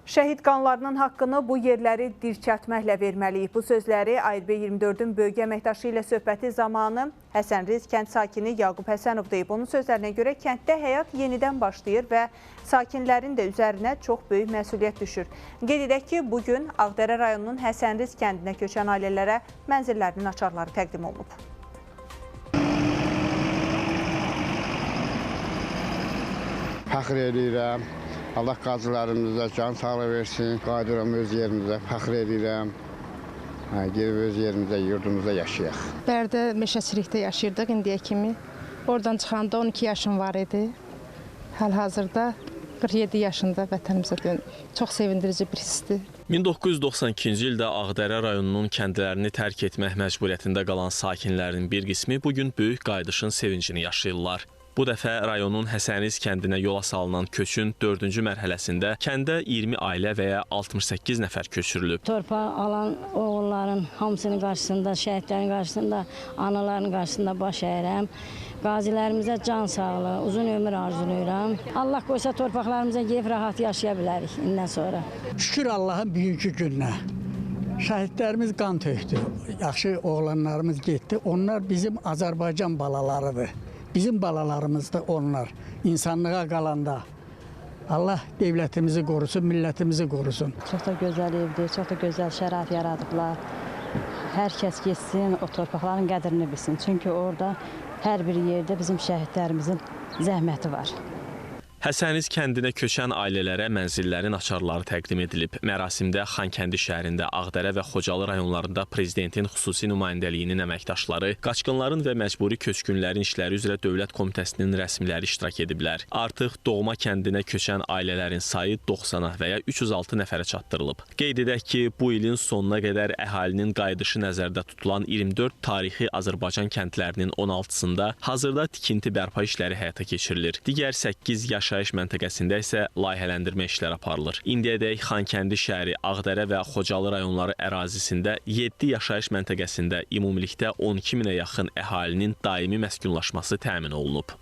Şəhid qanlarının haqqını bu yerləri dirçəltməklə verməliyik. Bu sözləri ARB24-ün bölgə əməkdaşı ilə söhbəti zamanı Həsənriz kənd sakini Yaqub Həsənov deyib. Onun sözlərinə görə kənddə həyat yenidən başlayır və sakinlərin də üzərinə çox böyük məsuliyyət düşür. Qeyd edək ki, bugün Ağdərə rayonunun Həsənriz kəndinə köçən ailələrə mənzillərinin açarları təqdim olunub. Fəxr edirəm. Allah qazılarımıza can sağlığı versin. Qayıdıram öz yerimizə, fəxr edirəm. Gedib öz yerimizə, yurdumuzda yaşayaq. Bərdə meşəçilikdə yaşayırdıq indiyə kimi. Oradan çıxanda 12 yaşım var idi. Hal-hazırda 47 yaşında vətənimizə dönük. Çox sevindirici bir hissdir. 1992-ci ildə Ağdərə rayonunun kəndlərini tərk etmək məcburiyyətində qalan sakinlərin bir qismi bugün böyük qayıdışın sevincini yaşayırlar. Bu dəfə rayonun Həsənriz kəndinə yola salınan köçün 4-cü mərhələsində kəndə 20 ailə və ya 68 nəfər köçürülüb. Torpaq alan oğulların hamısının qarşısında, şəhidlərin qarşısında, anaların qarşısında baş əyirəm. Qazilərimizə can sağlığı, uzun ömür arzulayıram. Allah qoysa torpaqlarımıza gedib rahat yaşaya bilərik indən sonra. Şükür Allahın bugünkü gününə. Şəhidlərimiz qan tökdü. Yaxşı oğlanlarımız getdi. Onlar bizim Azərbaycan balalarıdır. Bizim balalarımız da onlar. İnsanlığa qalanda Allah devlətimizi qorusun, millətimizi qorusun. Çox da gözəl evdir, çox da gözəl şərait yaradıblar. Hər kəs getsin, o torpaqların qədrini bilsin. Çünki orada hər bir yerdə bizim şəhidlərimizin zəhməti var. Həsənriz kəndinə köçən ailələrə mənzillərin açarları təqdim edilib. Mərasimdə Xankəndi şəhərində, Ağdərə və Xocalı rayonlarında prezidentin xüsusi nümayəndəliyinin əməkdaşları, qaçqınların və məcburi köçkünlərin işləri üzrə Dövlət Komitəsinin rəsmiləri iştirak ediblər. Artıq doğma kəndinə köçən ailələrin sayı 90-a və ya 306 nəfərə çatdırılıb. Qeyd edək ki, bu ilin sonuna qədər əhalinin qayıdışı nəzərdə tutulan 24 tarixi Azərbaycan kəndlərinin 16-sında hazırda tikinti bərpa işləri həyata keçirilir. Digər 8 yaşayış məntəqəsində isə layihələndirmə işləri aparılır. İndiyədək Xankəndi şəhəri, Ağdərə və Xocalı rayonları ərazisində 7 yaşayış məntəqəsində ümumilikdə 12 minə yaxın əhalinin daimi məskunlaşması təmin olunub.